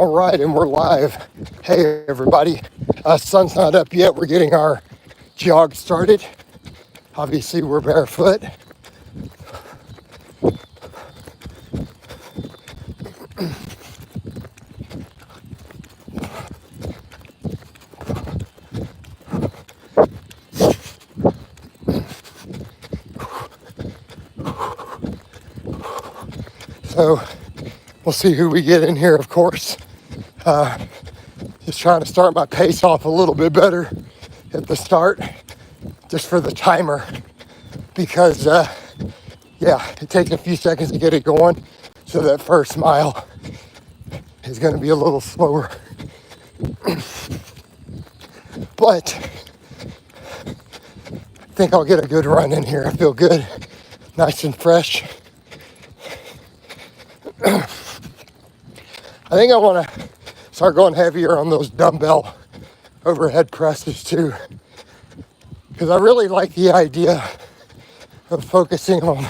All right, and we're live. Hey, everybody. Sun's not up yet. We're getting our jog started. Obviously, we're barefoot. So we'll see who we get in here, of course. Just trying to start my pace off a little bit better at the start, just for the timer, because it takes a few seconds to get it going. So that first mile is going to be a little slower. But I think I'll get a good run in here. I feel good, nice and fresh. I think I want to start going heavier on those dumbbell overhead presses too, because I really like the idea of focusing on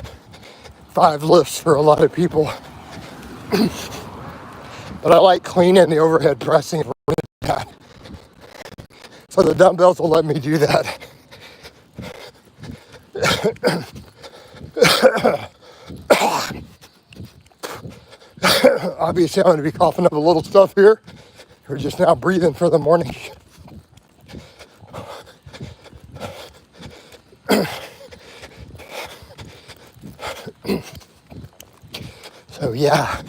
5 lifts for a lot of people. But I like cleaning the overhead pressing. So the dumbbells will let me do that. Obviously, I'm going to be coughing up a little stuff here. We're just now breathing for the morning. So yeah.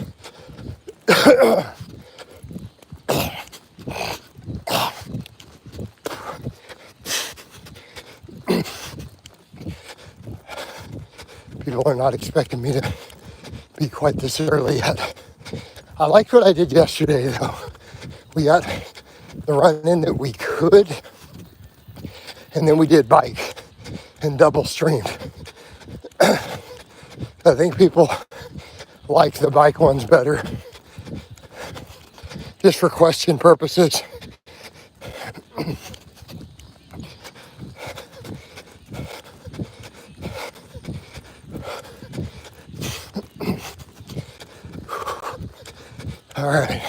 People are not expecting me to be quite this early yet. I liked what I did yesterday, though. We got the run in that we could, and then we did bike and double streamed. I think people like the bike ones better, just for question purposes. All right.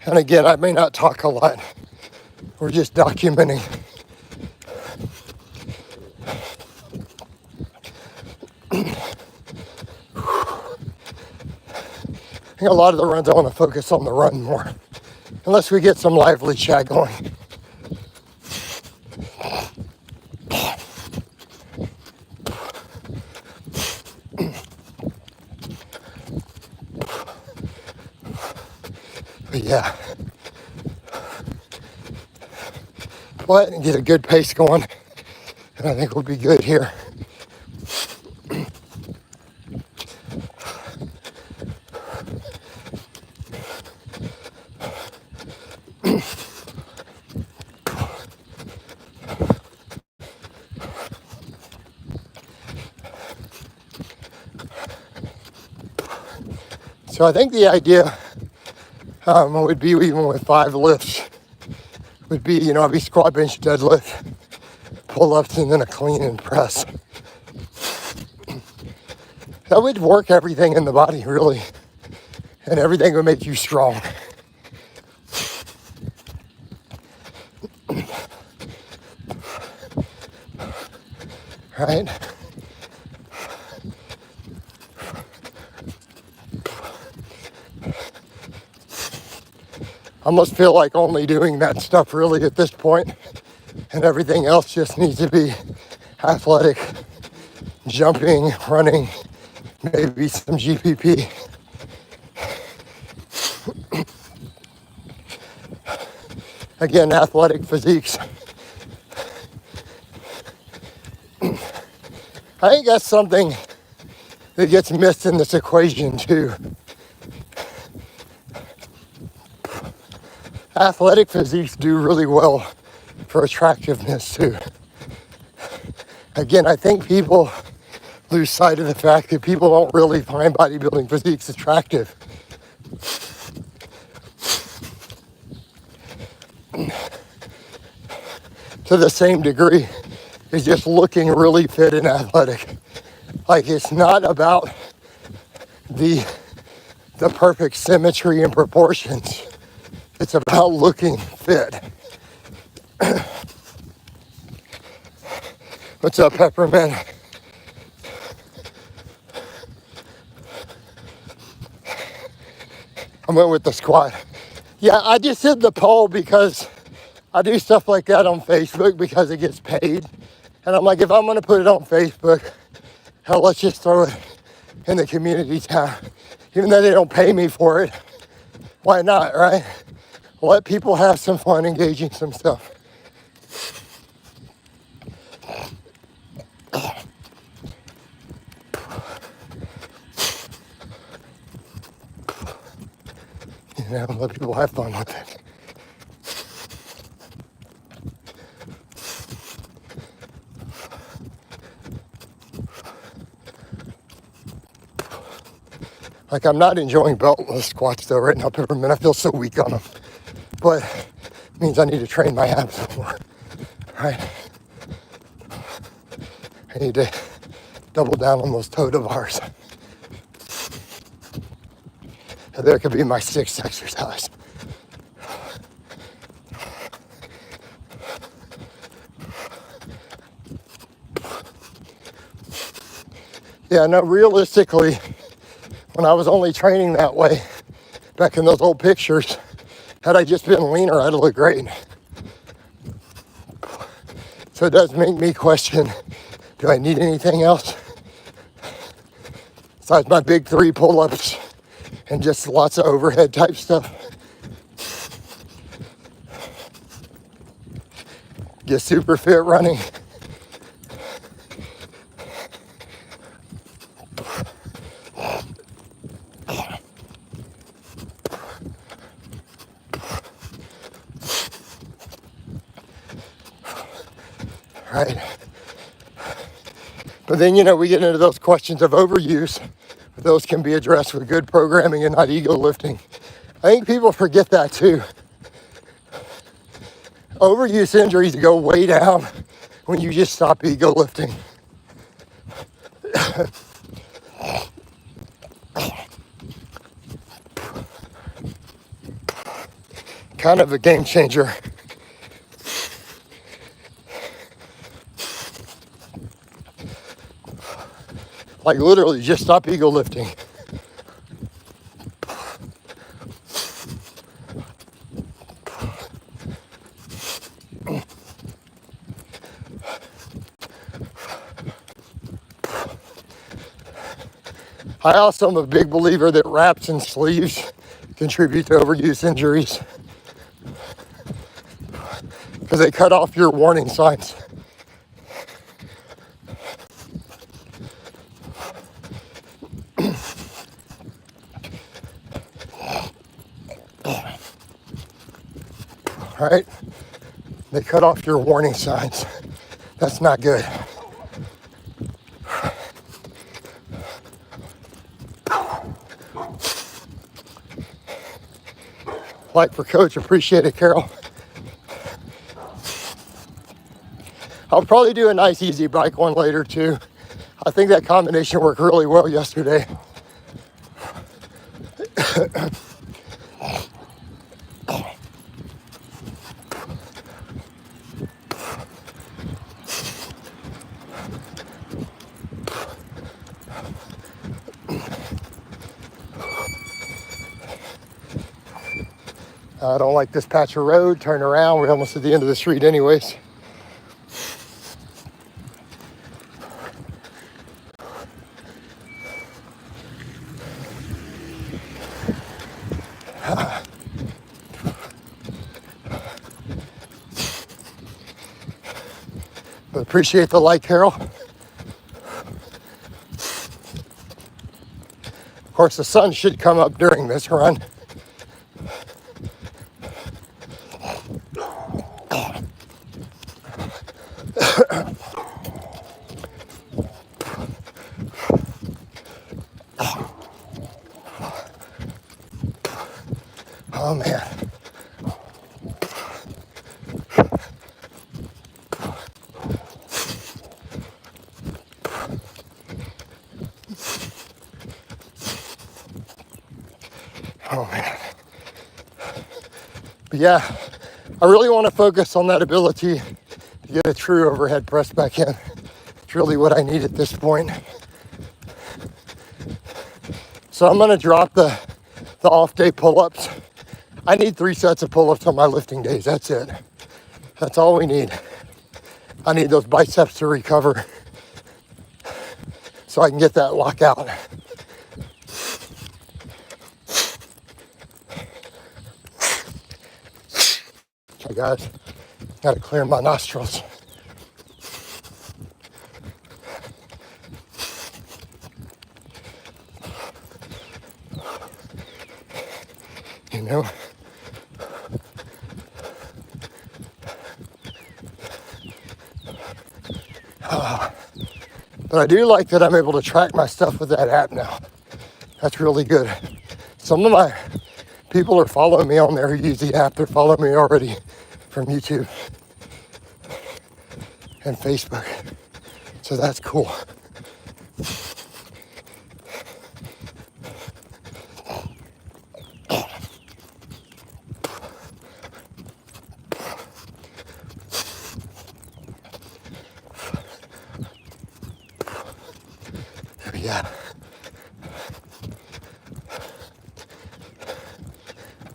And again, I may not talk a lot. We're just documenting. I think a lot of the runs I want to focus on the run more, unless we get some lively chat going. But yeah, but get a good pace going, and I think we'll be good here. So I think the idea would be, even with 5 lifts, would be, I'd be squat, bench, deadlift, pull-ups, and then a clean and press. That would work everything in the body, really, and everything would make you strong. Right? I almost feel like only doing that stuff really at this point, and everything else just needs to be athletic, jumping, running, maybe some GPP. Again, athletic physiques. I think that's something that gets missed in this equation too. Athletic physiques do really well for attractiveness too. Again, I think people lose sight of the fact that people don't really find bodybuilding physiques attractive. To the same degree as just looking really fit and athletic. Like, it's not about the the perfect symmetry and proportions. It's about looking fit. What's up, Peppermint? I went with the squat. Yeah, I just did the poll because I do stuff like that on Facebook because it gets paid. And I'm like, if I'm gonna put it on Facebook, hell, let's just throw it in the community tab. Even though they don't pay me for it, why not, right? Let people have some fun engaging some stuff. You know, let people have fun with it. Like, I'm not enjoying beltless squats though right now, Peppermint. I feel so weak on them. But it means I need to train my abs more, right? I need to double down on those toe to bars. And there could be my sixth exercise. Yeah, no, realistically, when I was only training that way, back in those old pictures, had I just been leaner, I'd look great. So it does make me question, do I need anything else? Besides my big 3 pull-ups and just lots of overhead type stuff. Get super fit running. Right. But then, you know, we get into those questions of overuse. Those can be addressed with good programming and not ego lifting. I think people forget that too. Overuse injuries go way down when you just stop ego lifting. Kind of a game changer. Like literally just stop ego lifting. I also am a big believer that wraps and sleeves contribute to overuse injuries because they cut off your warning signs. Right? They cut off your warning signs. That's not good. Like for Coach, appreciate it, Carol. I'll probably do a nice easy bike one later too. I think that combination worked really well yesterday. I don't like this patch of road. Turn around. We're almost at the end of the street anyways. But appreciate the like, Carol. Of course, the sun should come up during this run. Oh man. But yeah, I really want to focus on that ability to get a true overhead press back in. It's really what I need at this point. So I'm gonna drop the off day pull-ups. I need 3 sets of pull-ups on my lifting days, that's it. That's all we need. I need those biceps to recover so I can get that lockout. Okay guys, gotta clear my nostrils. You know? But I do like that I'm able to track my stuff with that app now. That's really good. Some of my people are following me on there who use the app. They're following me already from YouTube and Facebook. So that's cool. Yeah.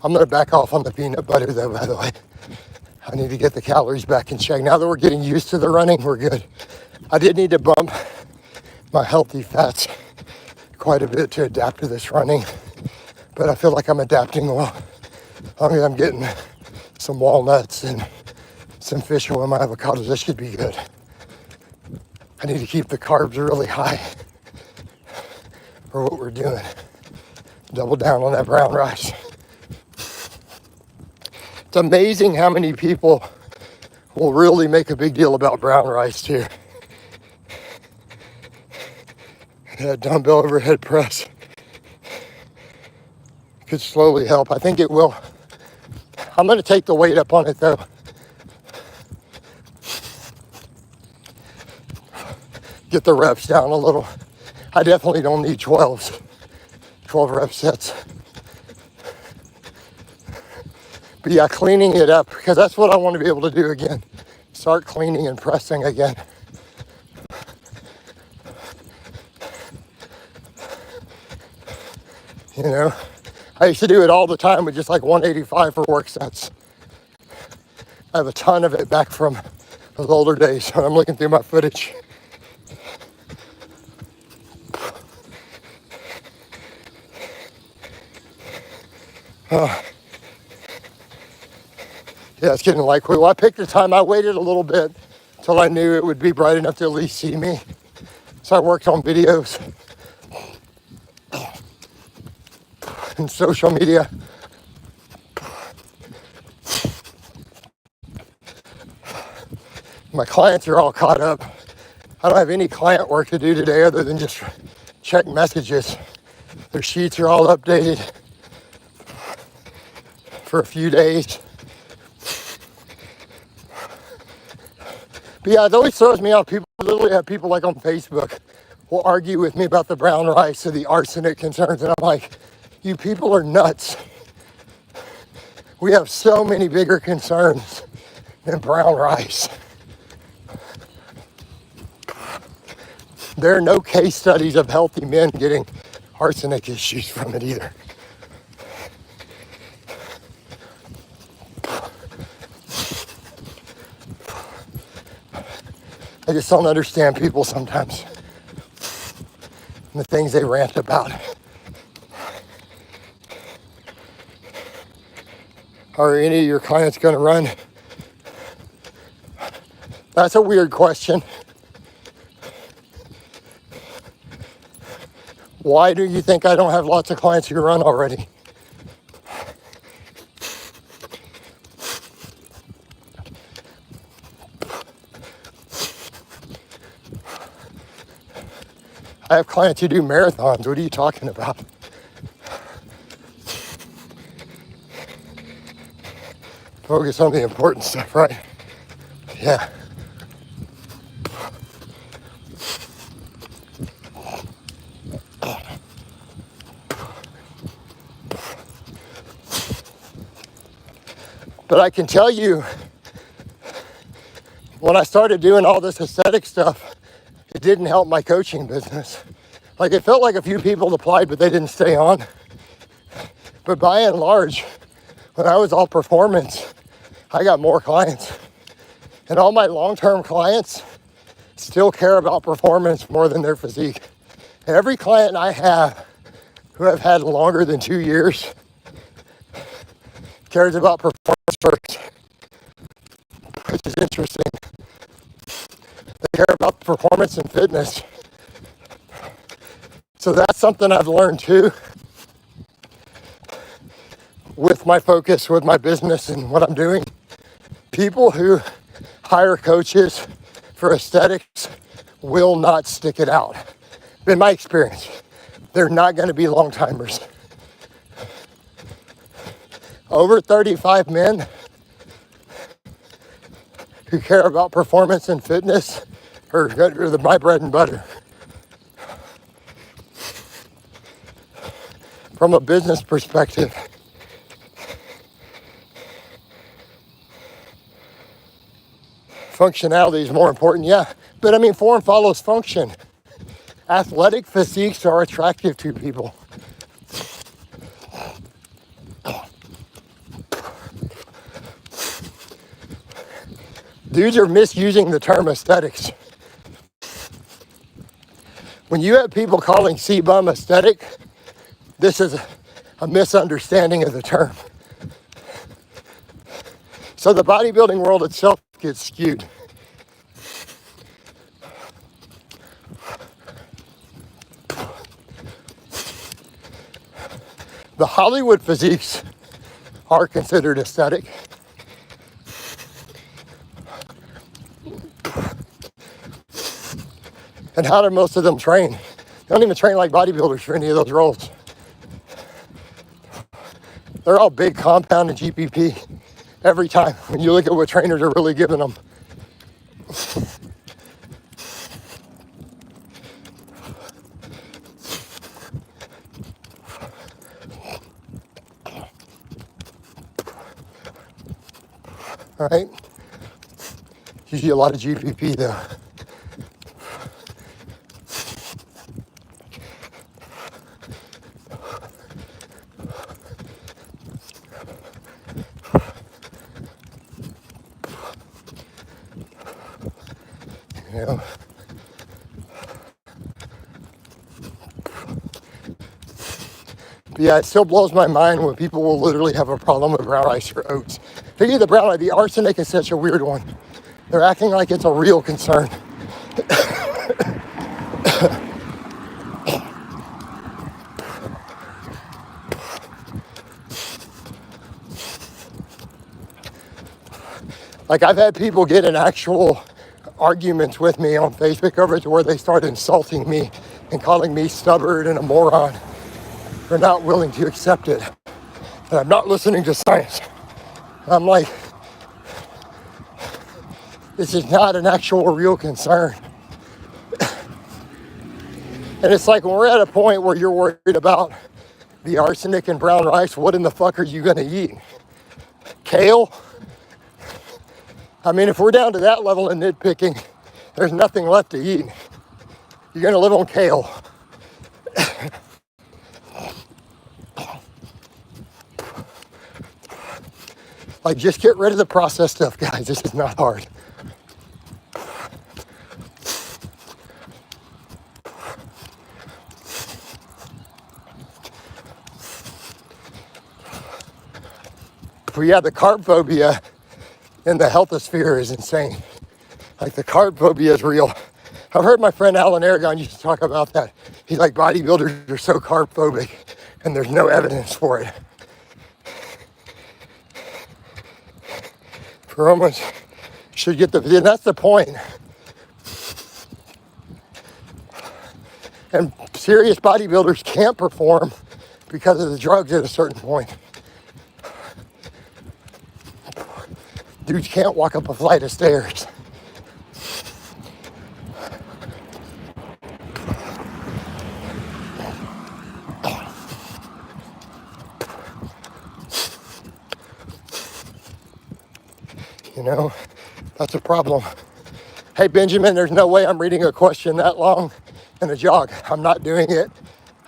I'm gonna back off on the peanut butter though, by the way. I need to get the calories back in check. Now that we're getting used to the running, we're good. I did need to bump my healthy fats quite a bit to adapt to this running, but I feel like I'm adapting well. As long as I'm getting some walnuts and some fish oil in my avocados, this should be good. I need to keep the carbs really high for what we're doing. Double down on that brown rice. It's amazing how many people will really make a big deal about brown rice too. That dumbbell overhead press could slowly help. I think it will. I'm going to take the weight up on it though. Get the reps down a little. I definitely don't need 12 rep sets. But yeah, cleaning it up, because that's what I want to be able to do again. Start cleaning and pressing again. You know, I used to do it all the time with just like 185 for work sets. I have a ton of it back from those older days when I'm looking through my footage. Yeah, it's getting light quick. Well, I picked the time. I waited a little bit until I knew it would be bright enough to at least see me. So I worked on videos and social media. My clients are all caught up. I don't have any client work to do today other than just check messages. Their sheets are all updated for a few days. But yeah, it always throws me off. People literally have people like on Facebook will argue with me about the brown rice or the arsenic concerns. And I'm like, you people are nuts. We have so many bigger concerns than brown rice. There are no case studies of healthy men getting arsenic issues from it either. I just don't understand people sometimes and the things they rant about. Are any of your clients going to run? That's a weird question. Why do you think I don't have lots of clients who run already? I have clients who do marathons. What are you talking about? Focus on the important stuff, right? Yeah. But I can tell you, when I started doing all this aesthetic stuff, it didn't help my coaching business. Like, it felt like a few people applied, but they didn't stay on. But by and large, when I was all performance, I got more clients. And all my long-term clients still care about performance more than their physique. Every client I have who I've had longer than 2 years cares about performance first, which is interesting. They care about performance and fitness. So that's something I've learned too with my focus, with my business and what I'm doing. People who hire coaches for aesthetics will not stick it out. In my experience, they're not going to be long timers. Over 35 men who care about performance and fitness are my bread and butter. From a business perspective, functionality is more important, yeah. But I mean, form follows function. Athletic physiques are attractive to people. Dudes are misusing the term aesthetics. When you have people calling C-bum aesthetic, this is a misunderstanding of the term. So the bodybuilding world itself gets skewed. The Hollywood physiques are considered aesthetic. And how do most of them train? They don't even train like bodybuilders for any of those roles. They're all big compound and GPP every time when you look at what trainers are really giving them. All right? Usually a lot of GPP though. You know? But yeah, it still blows my mind when people will literally have a problem with brown rice or oats. Figure the brown rice, the arsenic is such a weird one. They're acting like it's a real concern. Like, I've had people get in actual arguments with me on Facebook over it to where they start insulting me and calling me stubborn and a moron for not willing to accept it. And I'm not listening to science. I'm like, this is not an actual real concern. And it's like when we're at a point where you're worried about the arsenic in brown rice, what in the fuck are you gonna eat? Kale? I mean, if we're down to that level of nitpicking, there's nothing left to eat. You're gonna live on kale. Like, just get rid of the processed stuff, guys. This is not hard. But yeah, the carb phobia in the health sphere is insane. Like, the carb phobia is real. I've heard my friend Alan Aragon used to talk about that. He's like, bodybuilders are so carb phobic and there's no evidence for it. Romans should get and that's the point. And serious bodybuilders can't perform because of the drugs at a certain point. Dudes can't walk up a flight of stairs. You know, that's a problem. Hey, Benjamin, there's no way I'm reading a question that long in a jog. I'm not doing it.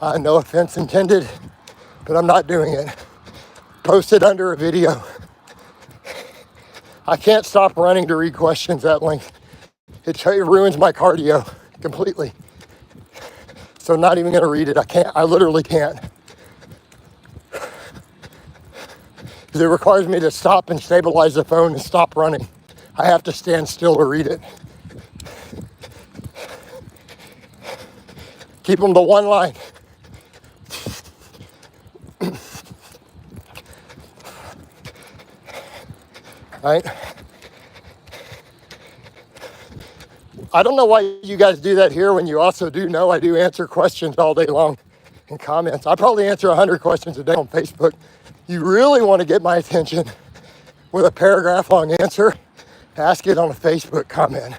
No offense intended, but I'm not doing it. Post it under a video. I can't stop running to read questions that length. It ruins my cardio completely. So I'm not even gonna read it. I literally can't. Because it requires me to stop and stabilize the phone and stop running. I have to stand still to read it. Keep them to one line. Right? I don't know why you guys do that here when you also do know I do answer questions all day long in comments. I probably answer 100 questions a day on Facebook. You really want to get my attention with a paragraph long answer, ask it on a Facebook comment.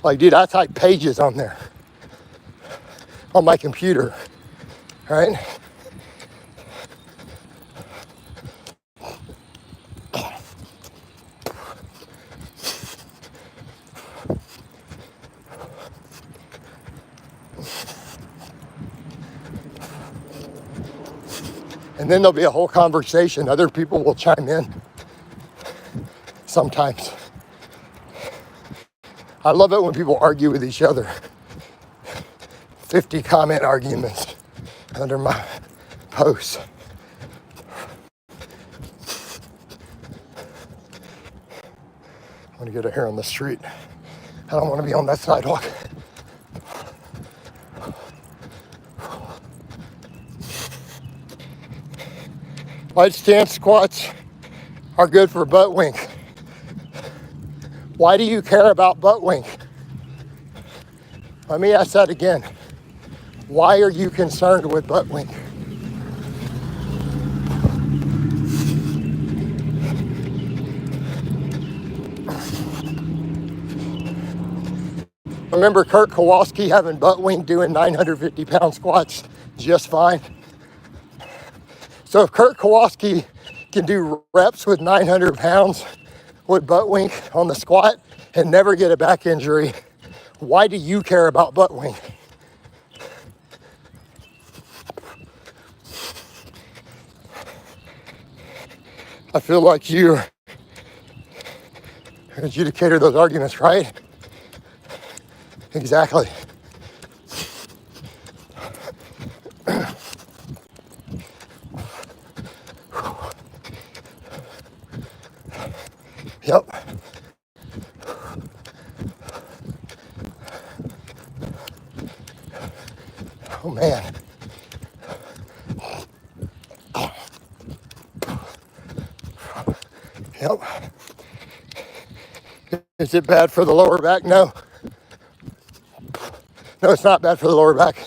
Like, dude, I type pages on there, on my computer, right? And then there'll be a whole conversation. Other people will chime in sometimes. I love it when people argue with each other. 50 comment arguments under my posts. I want to get a hair on the street. I don't want to be on that sidewalk. Light stance squats are good for buttwink. Why do you care about buttwink? Let me ask that again. Why are you concerned with buttwink? Remember Kurt Kowalski having buttwink doing 950-pound squats just fine? So if Kurt Kowalski can do reps with 900 pounds with buttwink on the squat and never get a back injury, why do you care about buttwink? I feel like you adjudicator of those arguments, right? Exactly. Yep. Oh man. Yep. Is it bad for the lower back? No. No, it's not bad for the lower back.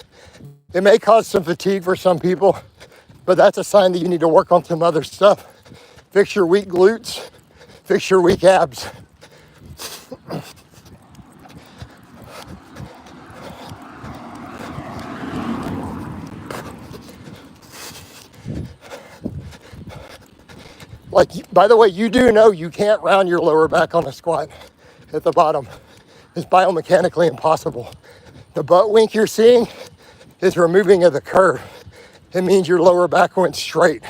It may cause some fatigue for some people, but that's a sign that you need to work on some other stuff. Fix your weak glutes, fix your weak abs. Like, by the way, you do know you can't round your lower back on a squat at the bottom. It's biomechanically impossible. The butt wink you're seeing is removing of the curve. It means your lower back went straight.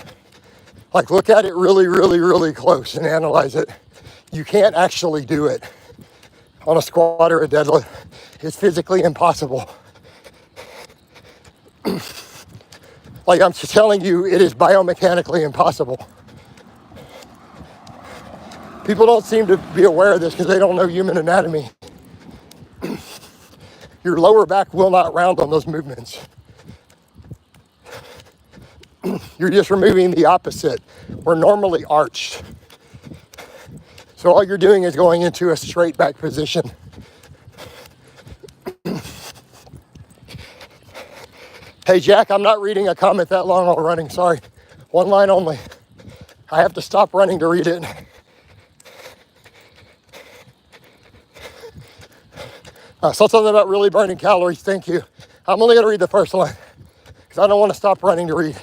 Like, look at it really, really, really close and analyze it. You can't actually do it on a squat or a deadlift. It's physically impossible. Like, I'm just telling you, it is biomechanically impossible. People don't seem to be aware of this because they don't know human anatomy. Your lower back will not round on those movements. You're just removing the opposite. We're normally arched. So all you're doing is going into a straight back position. Hey Jack, I'm not reading a comment that long while running, sorry. One line only. I have to stop running to read it. So something about really burning calories, thank you. I'm only gonna read the first line because I don't want to stop running to read.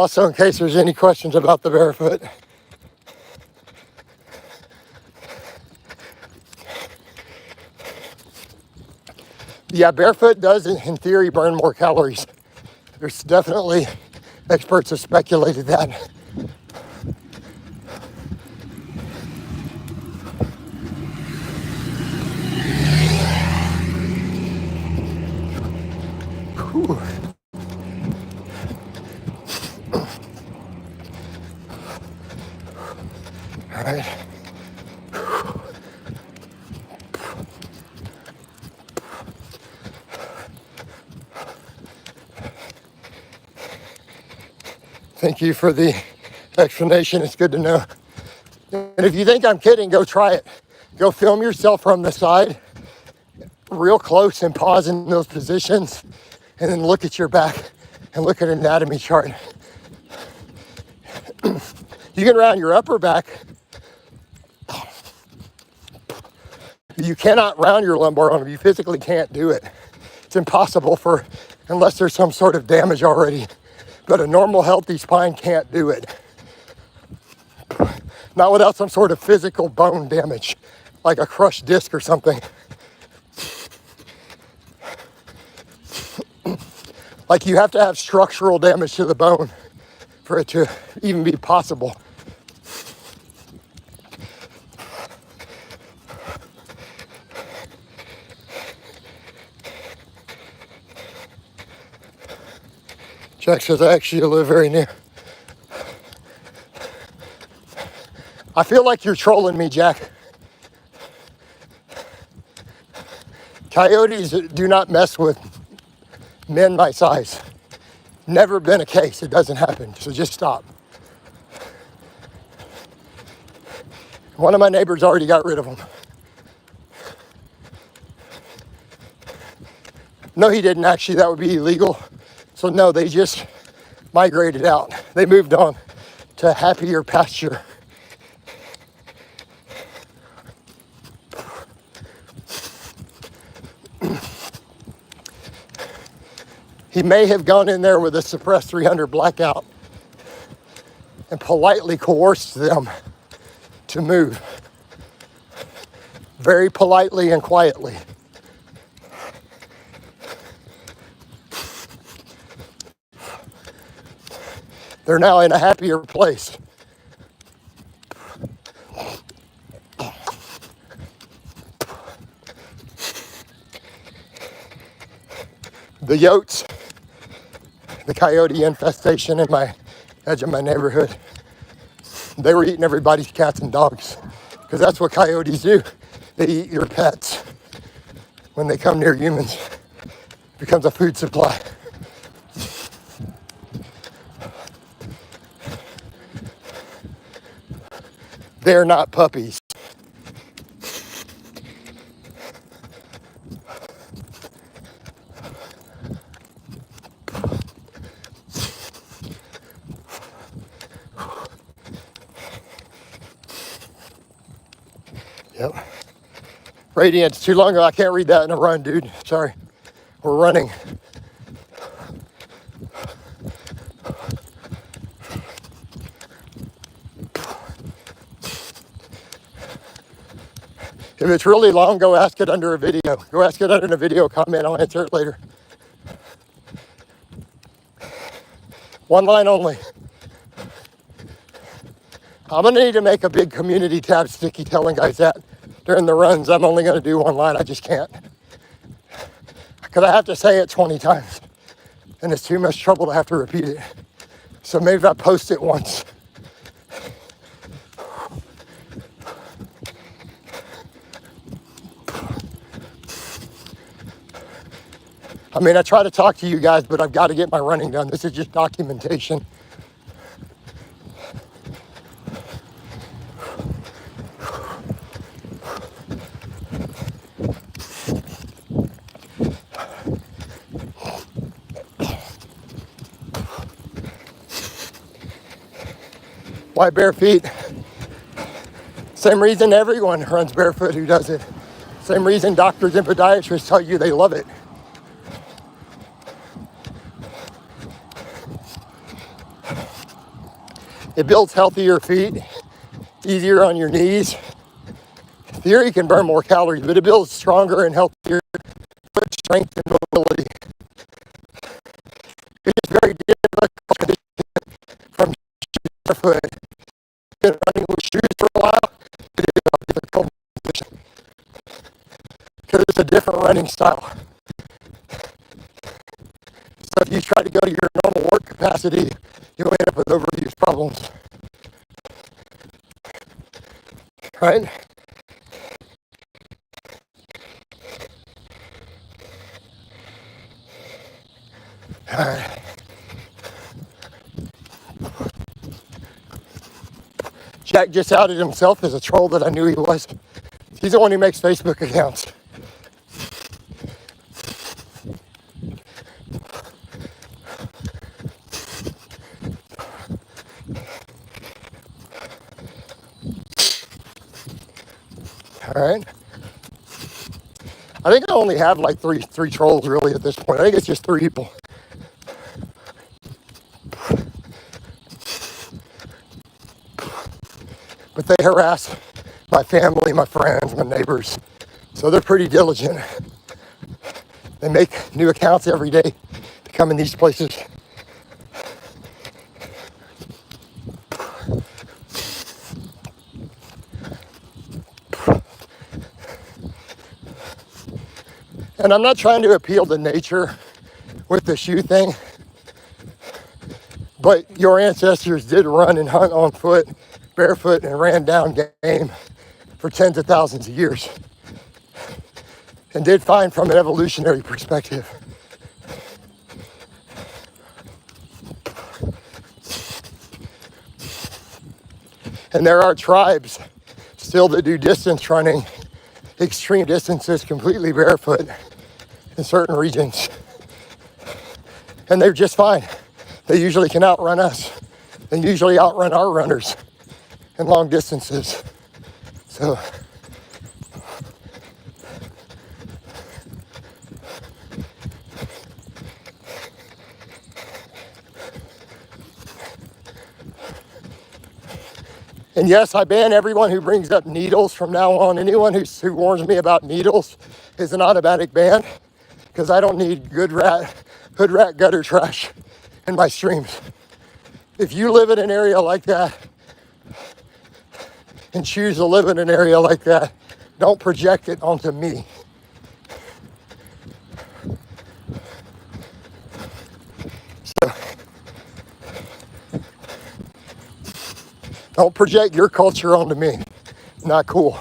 Also, in case there's any questions about the Barefoot, yeah, Barefoot does, in theory, burn more calories. There's definitely experts have speculated that. Whew. All right. Thank you for the explanation. It's good to know. And if you think I'm kidding, go try it. Go film yourself from the side, real close, and pause in those positions, and then look at your back and look at an anatomy chart. You can round your upper back. You cannot round your lumbar bone. You physically can't do it. It's impossible unless there's some sort of damage already. But a normal, healthy spine can't do it. Not without some sort of physical bone damage, like a crushed disc or something. Like you have to have structural damage to the bone for it to even be possible. Jack says, I actually live very near. I feel like you're trolling me, Jack. Coyotes do not mess with men my size. Never been a case. It doesn't happen. So just stop. One of my neighbors already got rid of them. No, he didn't actually. That would be illegal. So no, they just migrated out. They moved on to happier pasture. He may have gone in there with a suppressed 300 blackout and politely coerced them to move. Very politely and quietly. They're now in a happier place. The yotes, the coyote infestation in my edge of my neighborhood, they were eating everybody's cats and dogs, because that's what coyotes do. They eat your pets when they come near humans. It becomes a food supply. They're not puppies. Yep. Radiant's too long ago. I can't read that in a run, dude. Sorry. We're running. If it's really long, go ask it under a video. Go ask it under a video comment. I'll answer it later. One line only. I'm going to need to make a big community tab sticky telling guys that during the runs. I'm only going to do one line. I just can't. Because I have to say it 20 times. And it's too much trouble to have to repeat it. So maybe if I post it once. I mean, I try to talk to you guys, but I've got to get my running done. This is just documentation. Why bare feet? Same reason everyone runs barefoot who does it. Same reason doctors and podiatrists tell you they love it. It builds healthier feet, easier on your knees. In theory, can burn more calories, but it builds stronger and healthier foot strength and mobility. It's very difficult from barefoot. Been running with shoes for a while. It is a difficult position because it's a different running style. So if you try to go to your normal work capacity, you'll end up with overuse problems. Right? All right. Jack just outed himself as a troll that I knew he was. He's the one who makes Facebook accounts. All right. I think I only have like three trolls really at this point. I think it's just 3 people. But they harass my family, my friends, my neighbors. So they're pretty diligent. They make new accounts every day to come in these places. And I'm not trying to appeal to nature with the shoe thing, but your ancestors did run and hunt on foot, barefoot, and ran down game for tens of thousands of years, and did fine from an evolutionary perspective. And there are tribes still that do distance running, extreme distances, completely barefoot in certain regions. And they're just fine. They usually can outrun us. They usually outrun our runners in long distances. So and yes, I ban everyone who brings up needles from now on. Anyone who warns me about needles is an automatic ban, because I don't need hood rat gutter trash in my streams. If you live in an area like that and choose to live in an area like that, don't project it onto me. So, don't project your culture onto me. Not cool.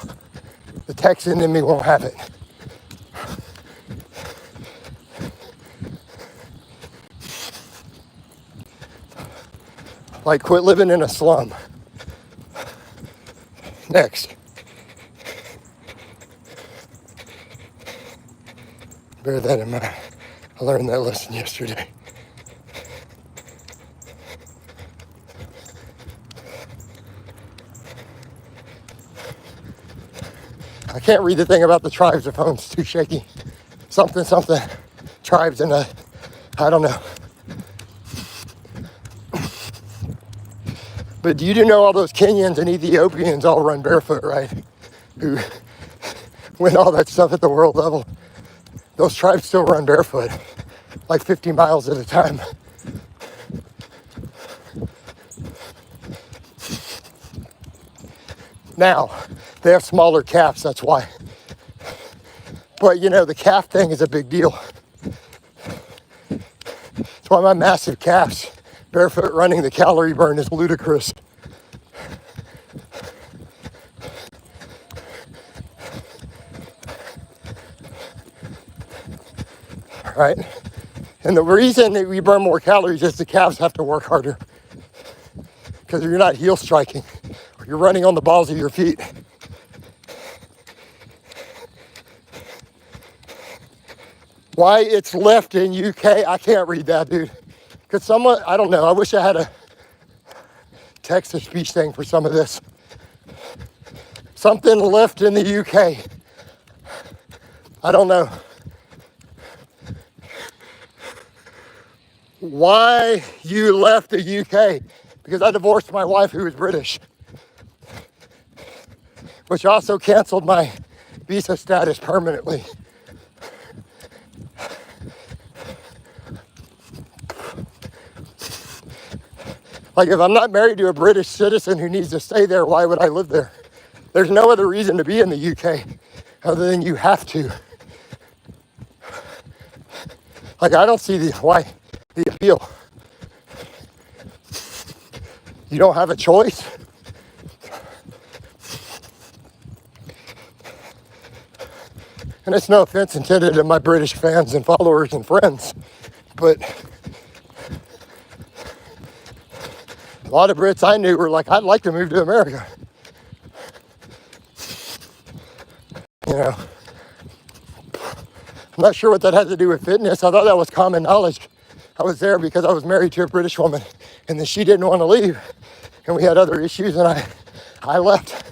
The Texan in me won't have it. Like, quit living in a slum. Next. Bear that in mind. I learned that lesson yesterday. I can't read the thing about the tribes. The phone's too shaky. Something, tribes and I don't know. But you do know all those Kenyans and Ethiopians all run barefoot, right? Who win all that stuff at the world level. Those tribes still run barefoot, like 50 miles at a time. Now, they have smaller calves, that's why. But you know, the calf thing is a big deal. That's why my massive calves, barefoot running, the calorie burn is ludicrous. Right? And the reason that we burn more calories is the calves have to work harder. Because you're not heel striking. You're running on the balls of your feet. Why it's left in UK, I can't read that, dude. Because someone, I don't know, I wish I had a text-to-speech thing for some of this. Something left in the UK. I don't know. Why you left the UK? because I divorced my wife who was British, which also canceled my visa status permanently. Like, if I'm not married to a British citizen who needs to stay there, why would I live there? There's no other reason to be in the UK other than you have to. Like, I don't see the appeal. You don't have a choice. And it's no offense intended to my British fans and followers and friends, but a lot of Brits I knew were like, I'd like to move to America. You know, I'm not sure what that had to do with fitness. I thought that was common knowledge. I was there because I was married to a British woman, and then she didn't want to leave, and we had other issues, and I left.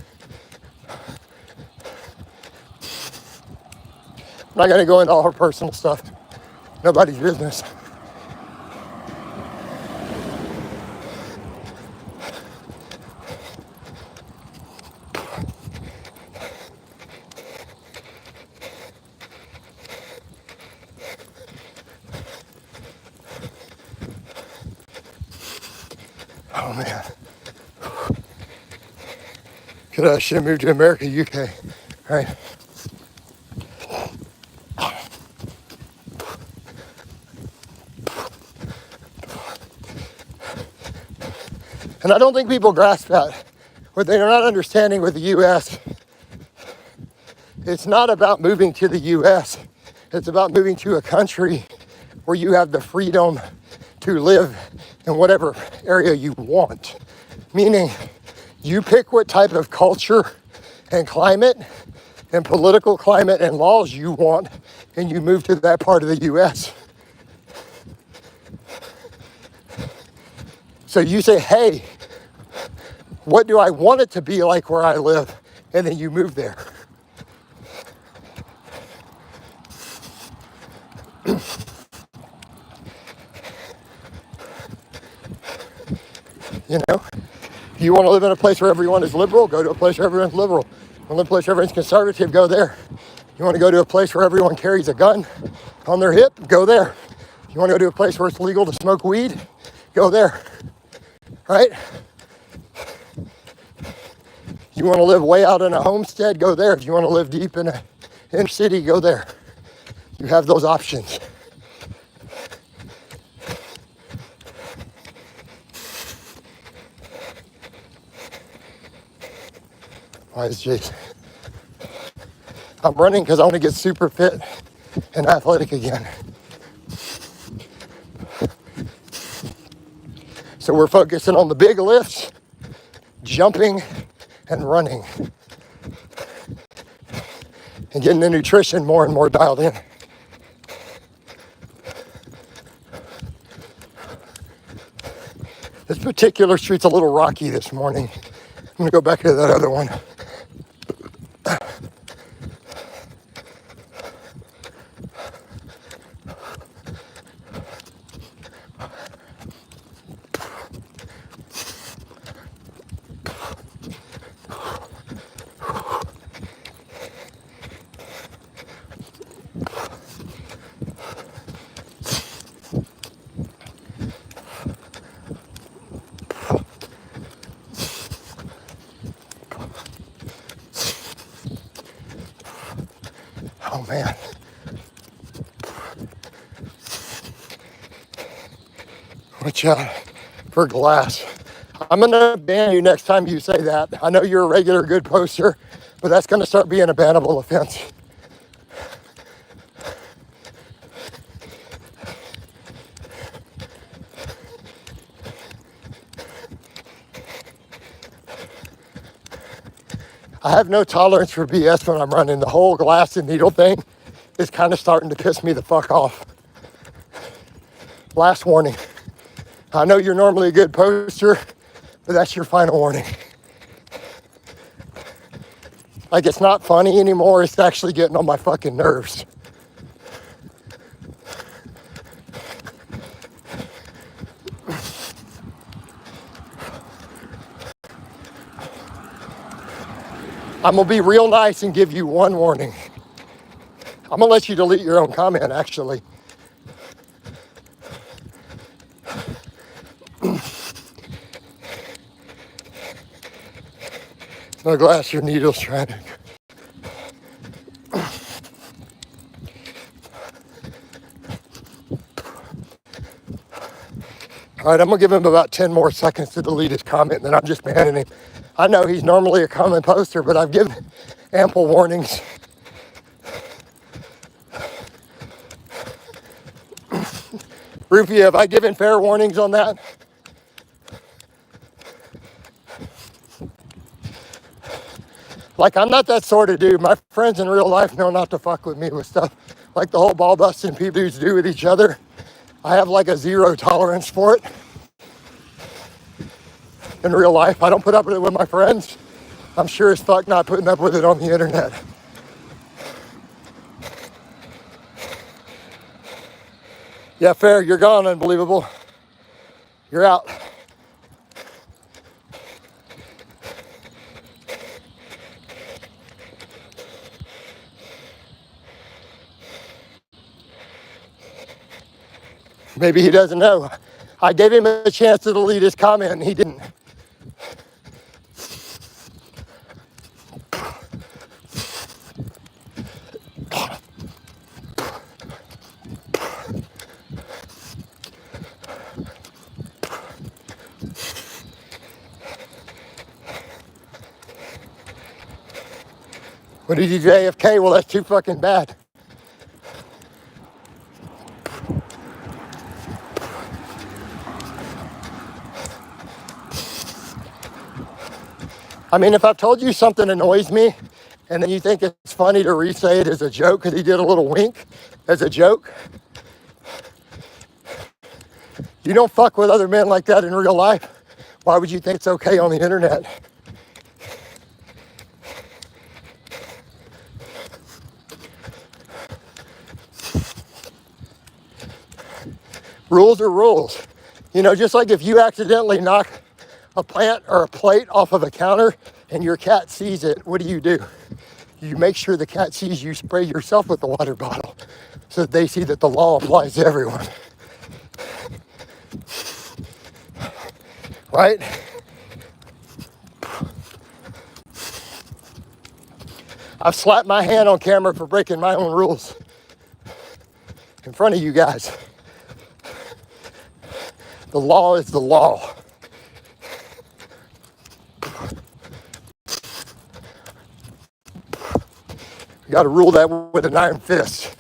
I'm not going to go into all her personal stuff. Nobody's business. Oh man. Could should have moved to America, UK, right? And I don't think people grasp that. What they're not understanding with the US, it's not about moving to the US. It's about moving to a country where you have the freedom to live in whatever area you want. Meaning, you pick what type of culture and climate and political climate and laws you want, and you move to that part of the US. So you say, hey, what do I want it to be like where I live? And then you move there. You know, if you want to live in a place where everyone is liberal, go to a place where everyone's liberal. You want to live in a place where everyone's conservative, go there. You want to go to a place where everyone carries a gun on their hip, go there. You want to go to a place where it's legal to smoke weed, go there, right? You want to live way out in a homestead, go there. If you want to live deep in a inner city, go there. You have those options. Why is Jason? I'm running because I want to get super fit and athletic again. So we're focusing on the big lifts, jumping, and running. And getting the nutrition more and more dialed in. This particular street's a little rocky this morning. I'm gonna go back to that other one. Oh man. Watch out for glass. I'm gonna ban you next time you say that. I know you're a regular good poster, but that's gonna start being a bannable offense. I have no tolerance for BS when I'm running. The whole glass and needle thing is kind of starting to piss me the fuck off. Last warning. I know you're normally a good poster, but that's your final warning. Like, it's not funny anymore. It's actually getting on my fucking nerves. I'm gonna be real nice and give you one warning. I'm gonna let you delete your own comment, actually. No glass, your needle's trying to. All right, I'm gonna give him about 10 more seconds to delete his comment, and then I'm just banning him. I know he's normally a comment poster, but I've given ample warnings. Rufy, have I given fair warnings on that? Like, I'm not that sort of dude. My friends in real life know not to fuck with me with stuff like the whole ball busting people dudes do with each other. I have like a zero tolerance for it in real life. I don't put up with it with my friends. I'm sure as fuck not putting up with it on the internet. Yeah, fair, you're gone, unbelievable. You're out. Maybe he doesn't know. I gave him a chance to delete his comment and he didn't. What did you do, AFK? Well, that's too fucking bad. I mean, if I've told you something annoys me and then you think it's funny to re-say it as a joke because he did a little wink as a joke, you don't fuck with other men like that in real life. Why would you think it's okay on the internet? Rules are rules. You know, just like if you accidentally knock a plant or a plate off of a counter and your cat sees it, what do? You make sure the cat sees you spray yourself with the water bottle so that they see that the law applies to everyone. Right? I've slapped my hand on camera for breaking my own rules in front of you guys. The law is the law. You got to rule that with an iron fist.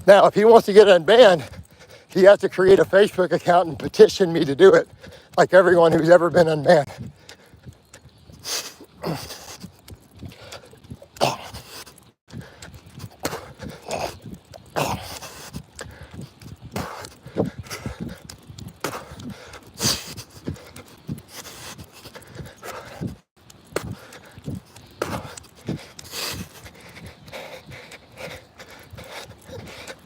Now, if he wants to get unbanned, he has to create a Facebook account and petition me to do it, like everyone who's ever been unbanned.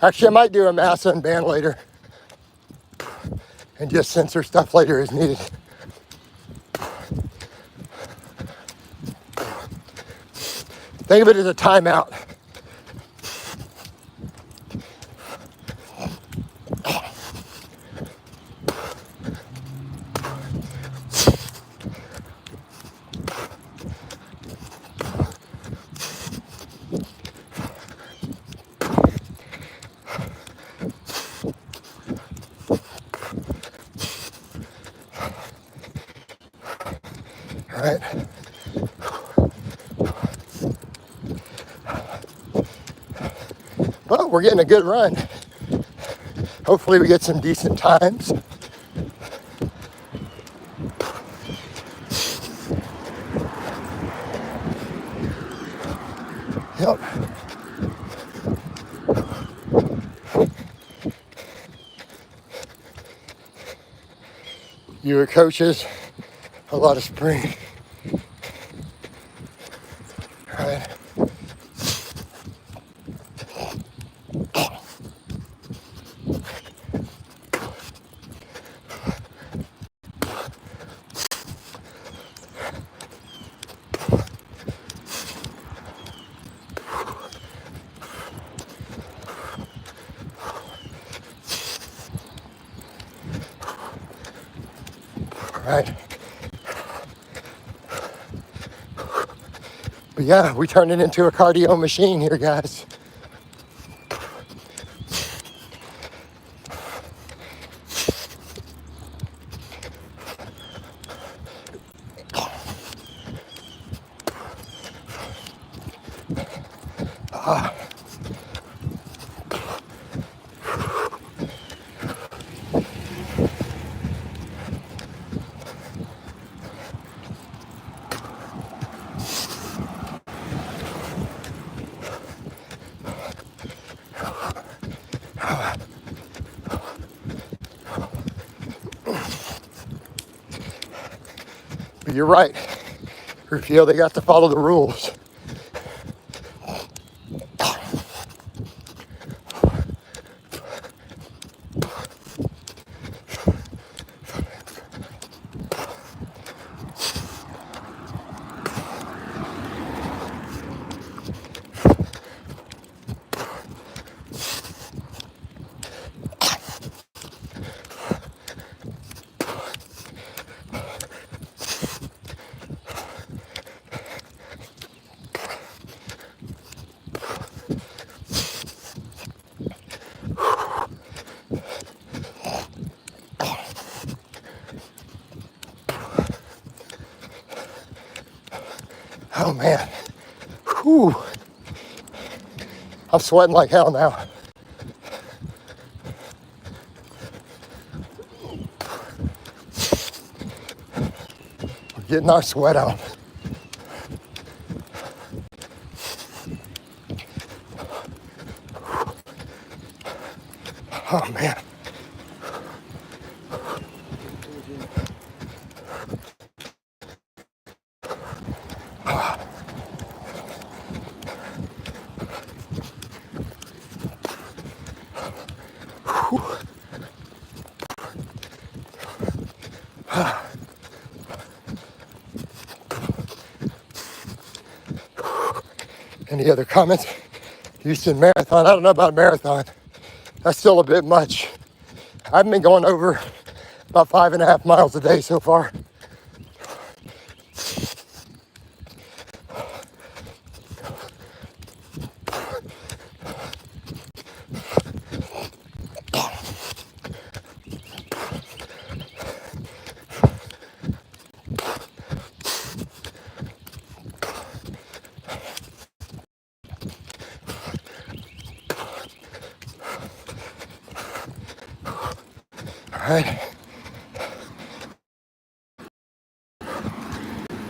Actually, I might do a mass unban later and just censor stuff later as needed. Think of it as a timeout. All right. Well, we're getting a good run. Hopefully we get some decent times. Yep. You are coaches. a lot of spring. All right. Right. But yeah, we turned it into a cardio machine here, guys. But you're right. We feel they got to follow the rules. Oh man. Whew. I'm sweating like hell now. We're getting our sweat on. Oh man. Any other comments? Houston Marathon. I don't know about a marathon. That's still a bit much. I've been going over about 5.5 miles a day so far. All right.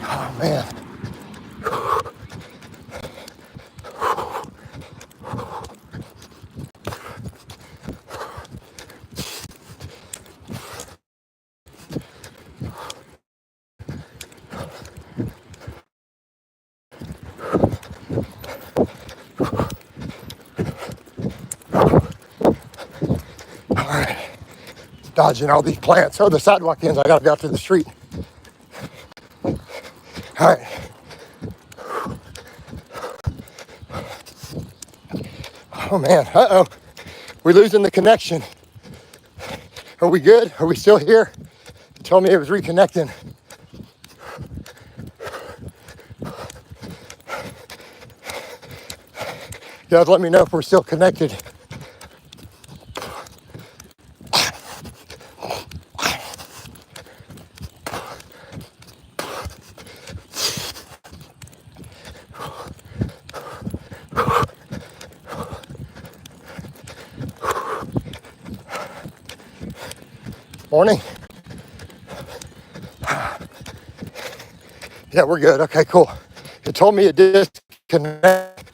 Oh man. All right. Dodging all these plants. Oh, the sidewalk ends. I gotta go out to the street. All right. Oh man. Uh-oh. We're losing the connection. Are we good? Are we still here? It told me it was reconnecting. You guys let me know if we're still connected. Morning. Yeah, we're good. Okay, cool. It told me it disconnected,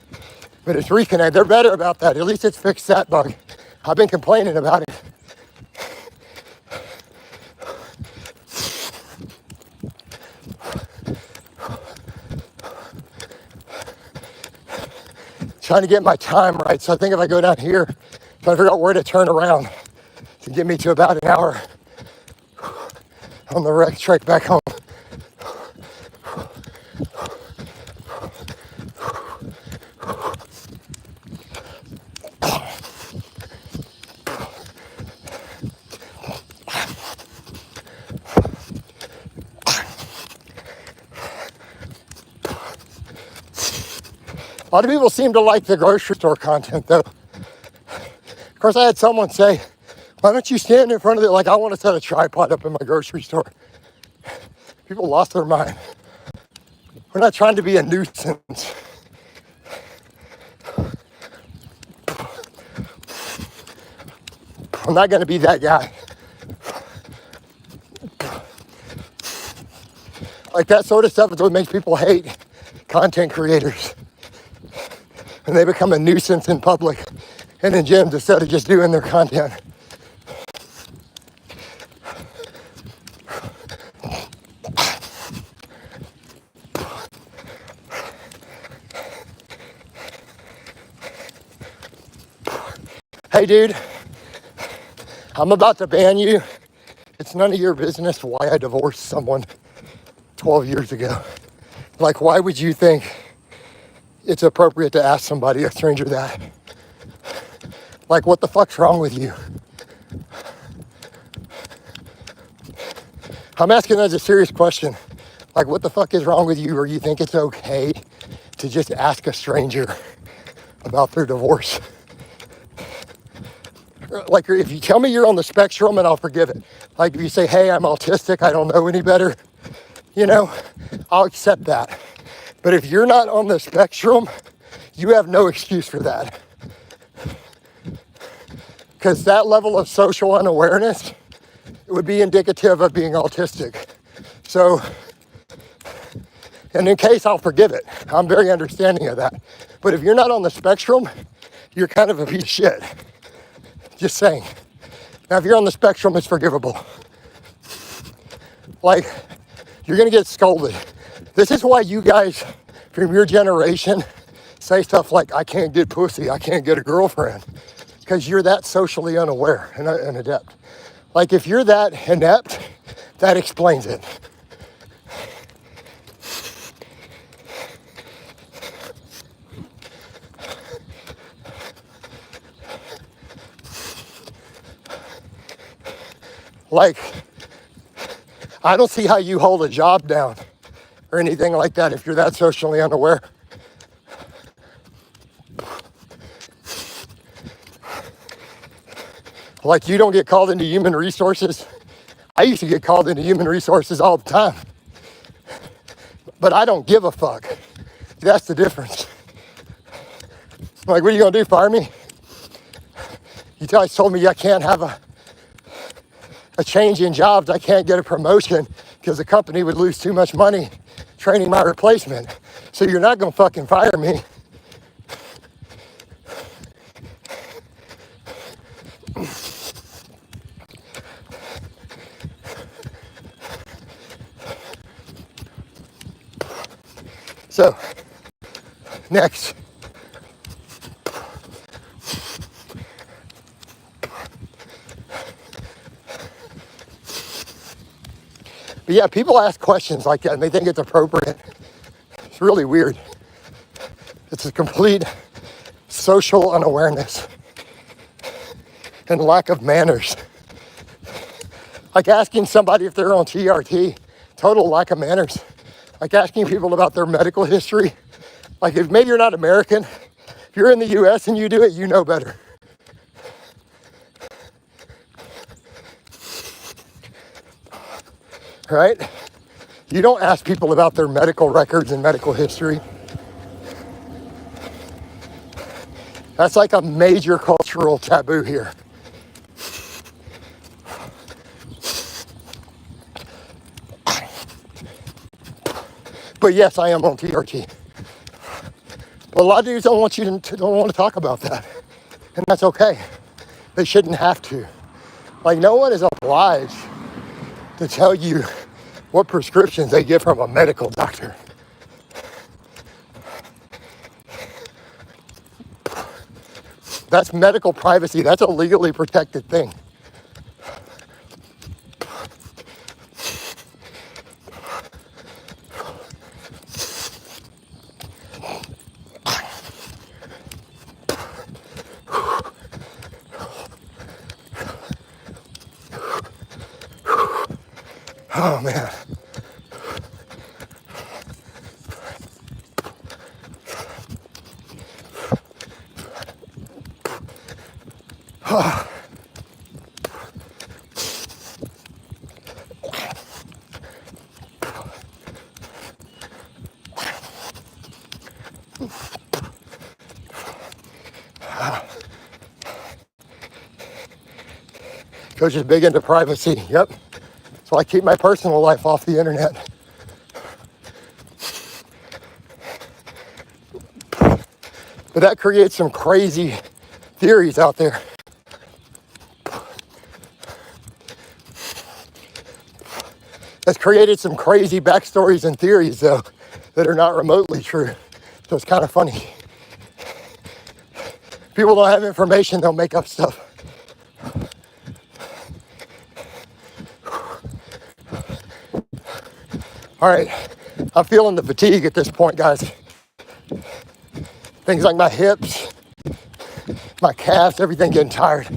but it's reconnected. They're better about that. At least it's fixed that bug. I've been complaining about it. trying to get my time right. So I think if I go down here, trying to figure out where to turn around to get me to about an hour on the rec trek back home. A lot of people seem to like the grocery store content though. Of course, I had someone say, why don't you stand in front of it? Like, I want to set a tripod up in my grocery store. People lost their mind. We're not trying to be a nuisance. I'm not going to be that guy. Like, that sort of stuff is what makes people hate content creators. And they become a nuisance in public and in gyms instead of just doing their content. Hey dude, I'm about to ban you. It's none of your business why I divorced someone 12 years ago. Like, why would you think it's appropriate to ask somebody, a stranger, that? Like, what the fuck's wrong with you? I'm asking that as a serious question. Like, what the fuck is wrong with you, or you think it's okay to just ask a stranger about their divorce? Like, if you tell me you're on the spectrum, and I'll forgive it. Like, if you say, hey, I'm autistic, I don't know any better, you know, I'll accept that. But if you're not on the spectrum, you have no excuse for that. Because that level of social unawareness, it would be indicative of being autistic. So, and in case, I'll forgive it. I'm very understanding of that. But if you're not on the spectrum, you're kind of a piece of shit. Just saying. Now, if you're on the spectrum, it's forgivable. Like, you're going to get scolded. This is why you guys from your generation say stuff like, I can't get pussy, I can't get a girlfriend. Because you're that socially unaware and adept. Like, if you're that inept, that explains it. Like, I don't see how you hold a job down or anything like that if you're that socially unaware. Like, you don't get called into human resources. I used to get called into human resources all the time. But I don't give a fuck. That's the difference. Like, what are you gonna do, fire me? You guys told me I can't have a change in jobs, I can't get a promotion because the company would lose too much money training my replacement. So you're not gonna fucking fire me. So, next. But yeah, people ask questions like that and they think it's appropriate. It's really weird. It's a complete social unawareness and lack of manners. Like asking somebody if they're on TRT, total lack of manners. Like asking people about their medical history. Like, if maybe you're not American, if you're in the US and you do it, you know better. Right? You don't ask people about their medical records and medical history. That's like a major cultural taboo here. But yes, I am on TRT. But a lot of dudes don't want to talk about that. And that's okay. They shouldn't have to. Like, no one is obliged to tell you what prescriptions they get from a medical doctor. That's medical privacy. That's a legally protected thing. Oh man. Coach is big into privacy. Yep. So I keep my personal life off the internet. But that creates some crazy theories out there. That's created some crazy backstories and theories, though, that are not remotely true. So it's kind of funny. People don't have information, they'll make up stuff. All right, I'm feeling the fatigue at this point, guys. Things like my hips, my calves, everything getting tired.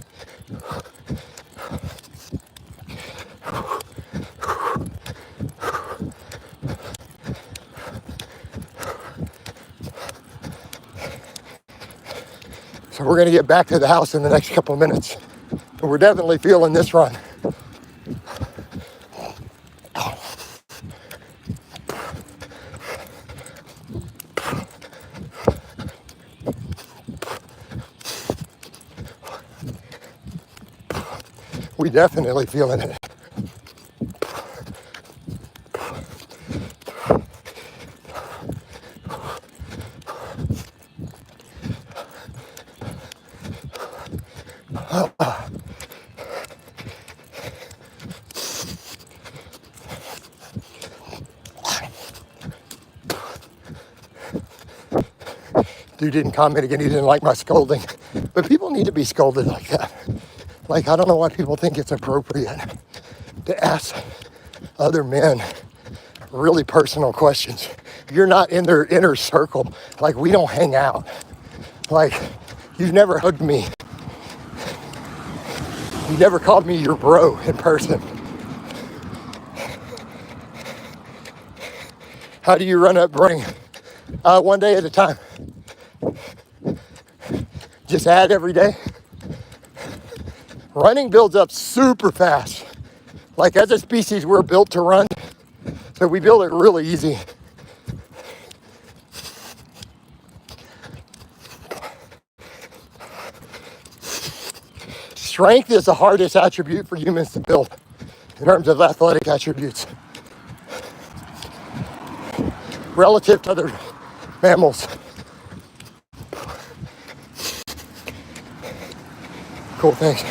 So we're gonna get back to the house in the next couple of minutes. But we're definitely feeling this run. We definitely feeling it. Dude didn't comment again, he didn't like my scolding. But people need to be scolded like that. Like, I don't know why people think it's appropriate to ask other men really personal questions. You're not in their inner circle. Like, we don't hang out. Like, you've never hugged me. You never called me your bro in person. How do you run up running? One day at a time. Just add every day. Running builds up super fast. Like, as a species, we're built to run. So we build it really easy. Strength is the hardest attribute for humans to build in terms of athletic attributes. Relative to other mammals. Cool things.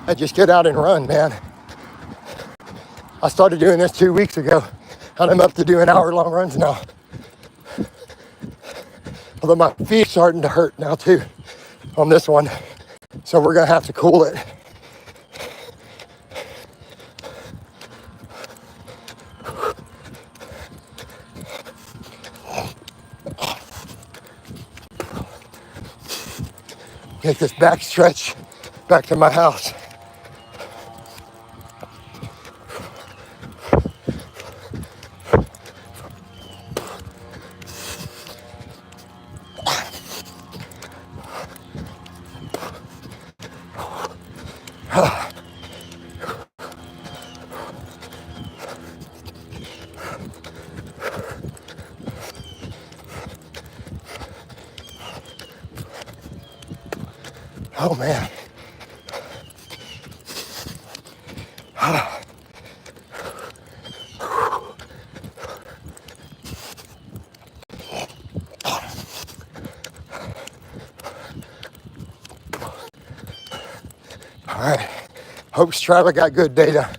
I just get out and run, man. I started doing this 2 weeks ago, and I'm up to doing hour-long runs now. Although my feet are starting to hurt now too on this one, so we're gonna have to cool it. Take this back stretch back to my house. Oh man. All right. Hope Strava got good data.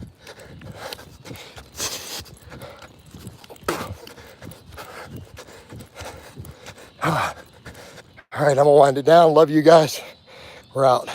All right, I'm gonna wind it down. Love you guys. We're out.